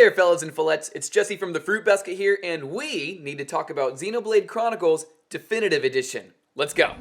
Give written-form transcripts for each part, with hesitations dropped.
there, fellas and fillettes, it's Jesse from the Froot Basket here, and we need to talk about Xenoblade Chronicles Definitive Edition. Let's go!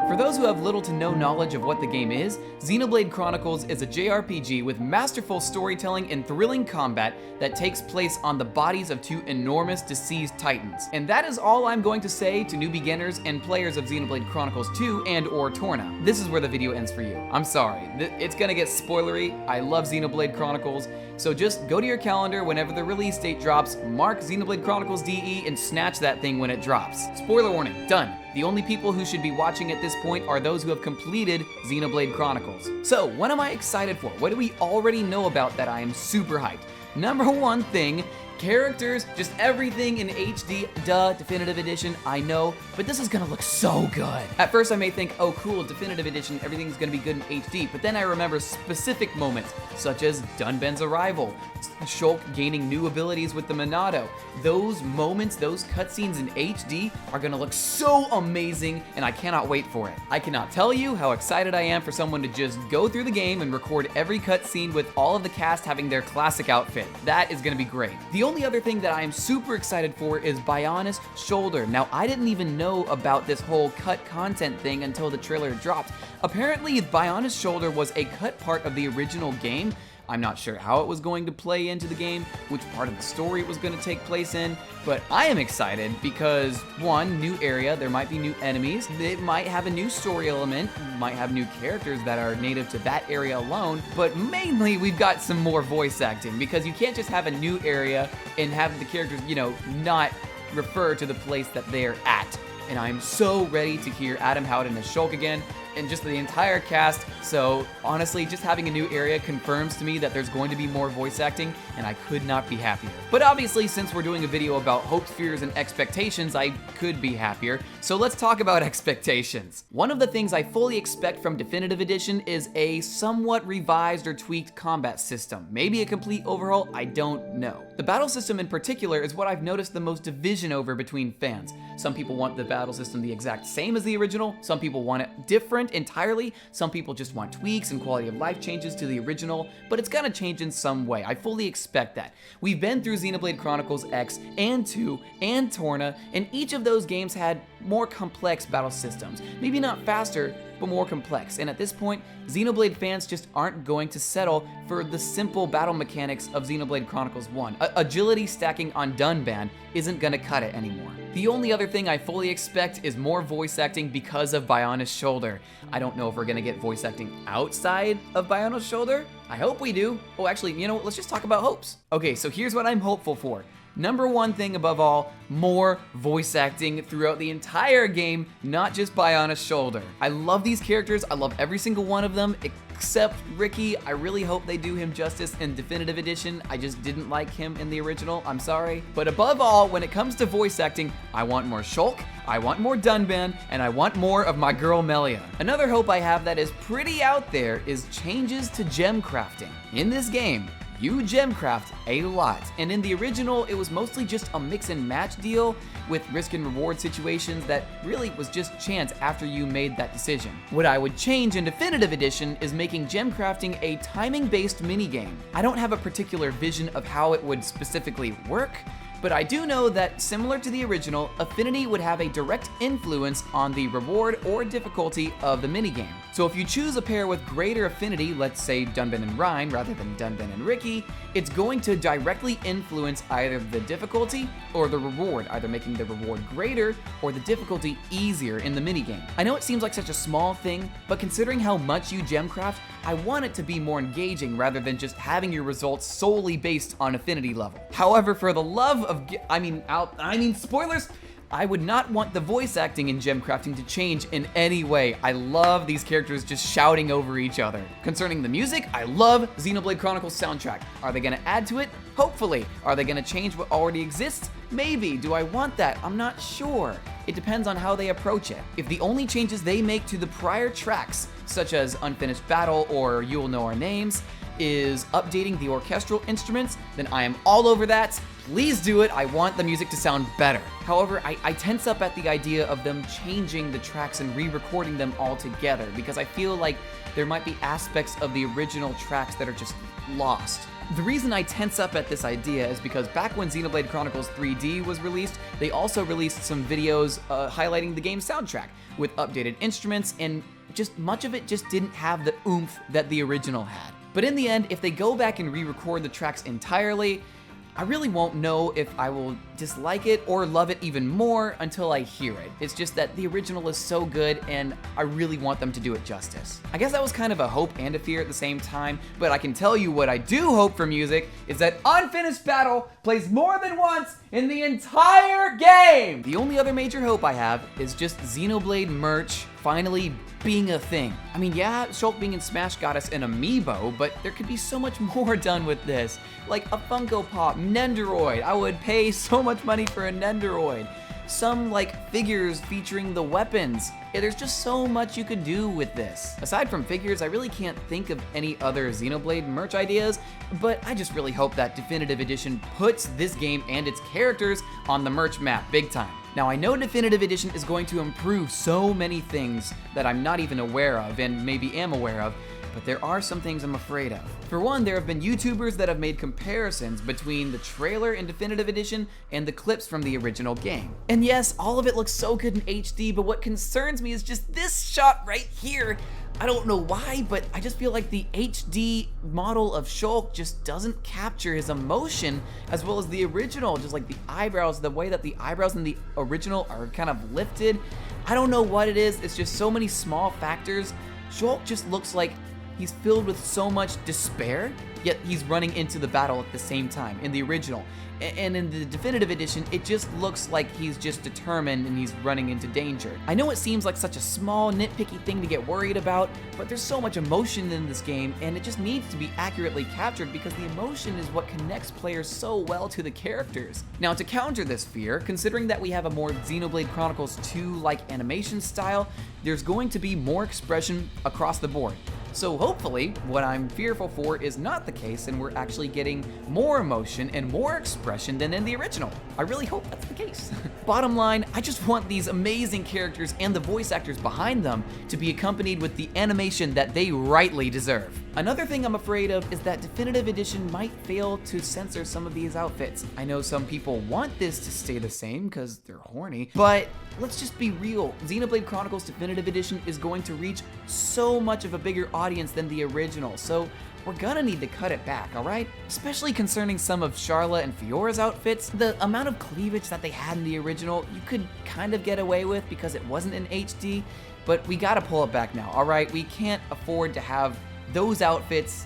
For those who have little to no knowledge of what the game is, Xenoblade Chronicles is a JRPG with masterful storytelling and thrilling combat that takes place on the bodies of two enormous deceased titans. And that is all I'm going to say to new beginners and players of Xenoblade Chronicles 2 and or Torna. This is where the video ends for you. I'm sorry, it's gonna get spoilery. I love Xenoblade Chronicles, so just go to your calendar whenever the release date drops, mark Xenoblade Chronicles DE, and snatch that thing when it drops. Spoiler warning, done. The only people who should be watching at this point are those who have completed Xenoblade Chronicles. So, what am I excited for? What do we already know about that I am super hyped? Number one thing, characters, just everything in HD, Definitive Edition, I know, but this is gonna look so good. At first I may think, oh cool, Definitive Edition, everything's gonna be good in HD, but then I remember specific moments, such as Dunban's arrival, Shulk gaining new abilities with the Monado. Those moments, those cutscenes in HD are gonna look so amazing, and I cannot wait for it. I cannot tell you how excited I am for someone to just go through the game and record every cutscene with all of the cast having their classic outfit. That is gonna be great. The only other thing that I am super excited for is Bionis' shoulder. Now, I didn't even know about this whole cut content thing until the trailer dropped. Apparently, Bionis' shoulder was a cut part of the original game. I'm not sure how it was going to play into the game, which part of the story it was going to take place in, but I am excited because, one, new area, there might be new enemies, it might have a new story element, might have new characters that are native to that area alone, but mainly we've got some more voice acting, because you can't just have a new area and have the characters, not refer to the place that they're at. And I'm so ready to hear Adam Howden as Shulk again, and just the entire cast. So honestly, just having a new area confirms to me that there's going to be more voice acting, and I could not be happier. But obviously, since we're doing a video about hopes, fears, and expectations, I could be happier. So let's talk about expectations. One of the things I fully expect from Definitive Edition is a somewhat revised or tweaked combat system. Maybe a complete overhaul, I don't know. The battle system in particular is what I've noticed the most division over between fans. Some people want the battle system the exact same as the original, some people want it different entirely, some people just want tweaks and quality of life changes to the original, but it's gonna change in some way. I fully expect that. We've been through Xenoblade Chronicles X and 2 and Torna, and each of those games had more complex battle systems. Maybe not faster, but more complex. And at this point, Xenoblade fans just aren't going to settle for the simple battle mechanics of Xenoblade Chronicles 1. Agility stacking on Dunban isn't gonna cut it anymore. The only other thing I fully expect is more voice acting because of Bionis' shoulder. I don't know if we're gonna get voice acting outside of Bionis' shoulder. I hope we do. Oh, actually, let's just talk about hopes. Okay, so here's what I'm hopeful for. Number one thing above all, more voice acting throughout the entire game, not just Bionis' shoulder. I love these characters, I love every single one of them, except Ricky. I really hope they do him justice in Definitive Edition. I just didn't like him in the original, I'm sorry. But above all, when it comes to voice acting, I want more Shulk, I want more Dunban, and I want more of my girl Melia. Another hope I have that is pretty out there is changes to gem crafting. In this game, you gem craft a lot, and in the original it was mostly just a mix and match deal with risk and reward situations that really was just chance after you made that decision. What I would change in Definitive Edition is making gem crafting a timing based minigame. I don't have a particular vision of how it would specifically work, but I do know that, similar to the original, affinity would have a direct influence on the reward or difficulty of the minigame. So if you choose a pair with greater affinity, let's say Dunban and Ryan rather than Dunban and Ricky, it's going to directly influence either the difficulty or the reward, either making the reward greater or the difficulty easier in the minigame. I know it seems like such a small thing, but considering how much you gemcraft, I want it to be more engaging rather than just having your results solely based on affinity level. However, for the love of, spoilers, I would not want the voice acting in gem crafting to change in any way. I love these characters just shouting over each other. Concerning the music, I love Xenoblade Chronicles soundtrack. Are they gonna add to it? Hopefully. Are they gonna change what already exists? Maybe. Do I want that? I'm not sure. It depends on how they approach it. If the only changes they make to the prior tracks, such as Unfinished Battle or You'll Know Our Names, is updating the orchestral instruments, then I am all over that. Please do it. I want the music to sound better. However, I tense up at the idea of them changing the tracks and re-recording them all together because I feel like there might be aspects of the original tracks that are just lost. The reason I tense up at this idea is because back when Xenoblade Chronicles 3D was released, they also released some videos highlighting the game's soundtrack with updated instruments, and just much of it just didn't have the oomph that the original had. But in the end, if they go back and re-record the tracks entirely, I really won't know if I will dislike it or love it even more until I hear it. It's just that the original is so good and I really want them to do it justice. I guess that was kind of a hope and a fear at the same time, but I can tell you what I do hope for music is that Unfinished Battle plays more than once in the entire game! The only other major hope I have is just Xenoblade merch finally being a thing. I mean, yeah, Shulk being in Smash got us an amiibo, but there could be so much more done with this. Like a Funko Pop, Nendoroid. I would pay so much money for a Nendoroid. Some like figures featuring the weapons. Yeah, there's just so much you could do with this. Aside from figures, I really can't think of any other Xenoblade merch ideas, but I just really hope that Definitive Edition puts this game and its characters on the merch map big time. Now, I know Definitive Edition is going to improve so many things that I'm not even aware of and maybe am aware of, but there are some things I'm afraid of. For one, there have been YouTubers that have made comparisons between the trailer in Definitive Edition and the clips from the original game. And yes, all of it looks so good in HD, but what concerns me is just this shot right here. I don't know why, but I just feel like the HD model of Shulk just doesn't capture his emotion as well as the original. Just like the eyebrows, the way that the eyebrows in the original are kind of lifted. I don't know what it is. It's just so many small factors. Shulk just looks like he's filled with so much despair, yet he's running into the battle at the same time in the original. And in the Definitive Edition, it just looks like he's just determined and he's running into danger. I know it seems like such a small, nitpicky thing to get worried about, but there's so much emotion in this game, and it just needs to be accurately captured because the emotion is what connects players so well to the characters. Now, to counter this fear, considering that we have a more Xenoblade Chronicles 2-like animation style, there's going to be more expression across the board. So hopefully, what I'm fearful for is not the case and we're actually getting more emotion and more expression than in the original. I really hope that's the case. Bottom line, I just want these amazing characters and the voice actors behind them to be accompanied with the animation that they rightly deserve. Another thing I'm afraid of is that Definitive Edition might fail to censor some of these outfits. I know some people want this to stay the same because they're horny, but let's just be real. Xenoblade Chronicles Definitive Edition is going to reach so much of a bigger audience than the original, so we're gonna need to cut it back, alright? Especially concerning some of Charla and Fiora's outfits. The amount of cleavage that they had in the original, you could kind of get away with because it wasn't in HD, but we gotta pull it back now, alright? We can't afford to have those outfits,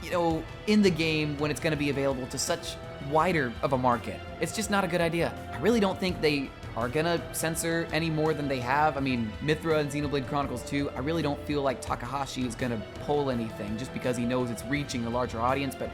you know, in the game when it's gonna be available to such wider of a market. It's just not a good idea. I really don't think they are gonna censor any more than they have. I mean, Mythra and Xenoblade Chronicles 2, I really don't feel like Takahashi is gonna pull anything just because he knows it's reaching a larger audience, but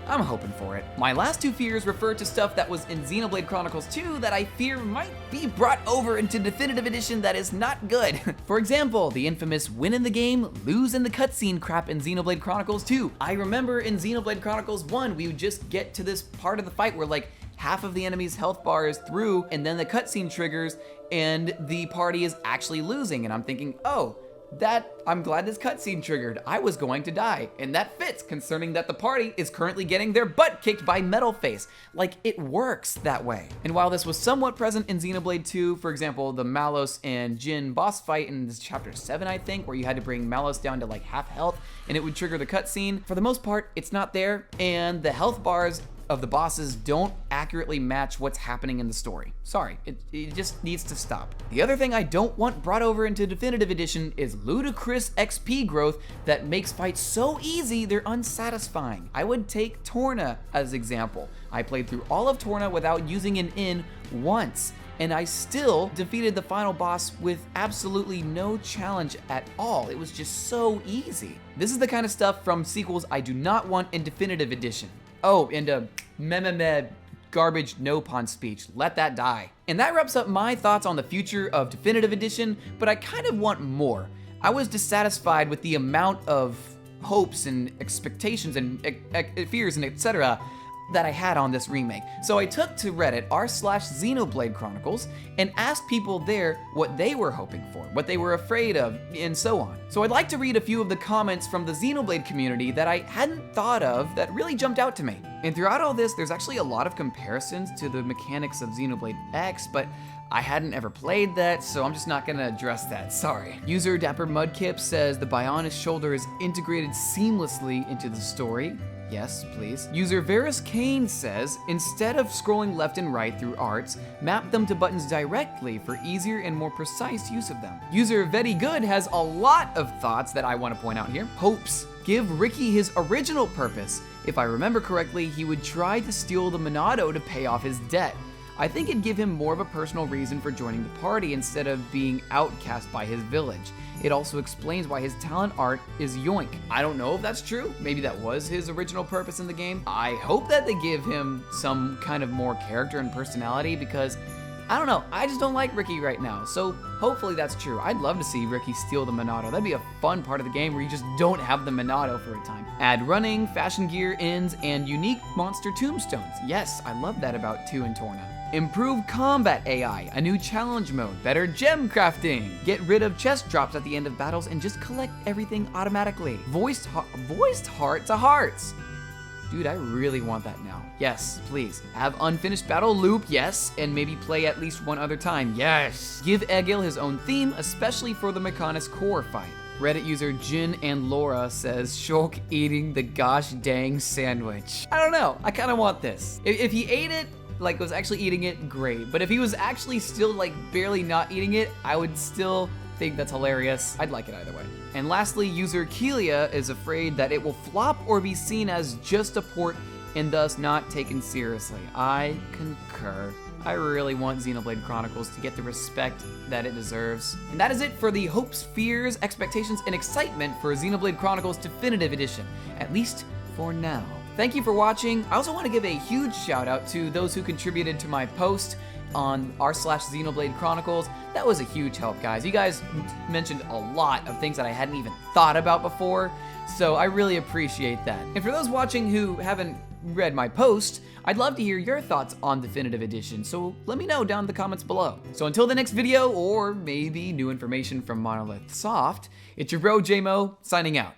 I'm hoping for it. My last two fears refer to stuff that was in Xenoblade Chronicles 2 that I fear might be brought over into Definitive Edition that is not good. For example, the infamous win in the game, lose in the cutscene crap in Xenoblade Chronicles 2. I remember in Xenoblade Chronicles 1, we would just get to this part of the fight where like half of the enemy's health bar is through and then the cutscene triggers and the party is actually losing. And I'm thinking, oh, I'm glad this cutscene triggered. I was going to die. And that fits, concerning that the party is currently getting their butt kicked by Metalface. Like, it works that way. And while this was somewhat present in Xenoblade 2, for example, the Malos and Jin boss fight in this chapter 7, I think, where you had to bring Malos down to like half health and it would trigger the cutscene. For the most part, it's not there, and the health bars of the bosses don't accurately match what's happening in the story. Sorry, it just needs to stop. The other thing I don't want brought over into Definitive Edition is ludicrous XP growth that makes fights so easy they're unsatisfying. I would take Torna as an example. I played through all of Torna without using an in once, and I still defeated the final boss with absolutely no challenge at all. It was just so easy. This is the kind of stuff from sequels I do not want in Definitive Edition. Oh, and meh, garbage no pun speech. Let that die. And that wraps up my thoughts on the future of Definitive Edition, but I kind of want more. I was dissatisfied with the amount of hopes and expectations and fears and etc. that I had on this remake. So I took to Reddit r/Xenoblade Chronicles and asked people there what they were hoping for, what they were afraid of, and so on. So I'd like to read a few of the comments from the Xenoblade community that I hadn't thought of that really jumped out to me. And throughout all this, there's actually a lot of comparisons to the mechanics of Xenoblade X, but I hadn't ever played that, so I'm just not gonna address that, sorry. User Dapper Mudkip says the Bionis shoulder is integrated seamlessly into the story. Yes, please. User Varus Kane says, instead of scrolling left and right through arts, map them to buttons directly for easier and more precise use of them. User Very Good has a lot of thoughts that I want to point out here. Hopes. Give Ricky his original purpose. If I remember correctly, he would try to steal the Monado to pay off his debt. I think it'd give him more of a personal reason for joining the party instead of being outcast by his village. It also explains why his talent art is yoink. I don't know if that's true. Maybe that was his original purpose in the game. I hope that they give him some kind of more character and personality because, I don't know, I just don't like Ricky right now. So hopefully that's true. I'd love to see Ricky steal the Monado. That'd be a fun part of the game where you just don't have the Monado for a time. Add running, fashion gear, ends, and unique monster tombstones. Yes, I love that about 2 and Torna. Improve combat AI, a new challenge mode, better gem crafting, get rid of chest drops at the end of battles and just collect everything automatically. Voiced heart to hearts. Dude, I really want that now. Yes, please. Have unfinished battle loop, yes, and maybe play at least one other time, yes. Give Egil his own theme, especially for the Mechonis core fight. Reddit user Jin and Laura says, Shulk eating the gosh dang sandwich. I don't know, I kinda want this. If he ate it, like was actually eating it, great. But if he was actually still like barely not eating it, I would still think that's hilarious. I'd like it either way. And lastly, user Kelia is afraid that it will flop or be seen as just a port and thus not taken seriously. I concur. I really want Xenoblade Chronicles to get the respect that it deserves. And that is it for the hopes, fears, expectations, and excitement for Xenoblade Chronicles Definitive Edition, at least for now. Thank you for watching. I also want to give a huge shout out to those who contributed to my post on r/Xenoblade Chronicles. That was a huge help, guys. You guys mentioned a lot of things that I hadn't even thought about before, so I really appreciate that. And for those watching who haven't read my post, I'd love to hear your thoughts on Definitive Edition, so let me know down in the comments below. So until the next video, or maybe new information from Monolith Soft, it's your bro JMO, signing out.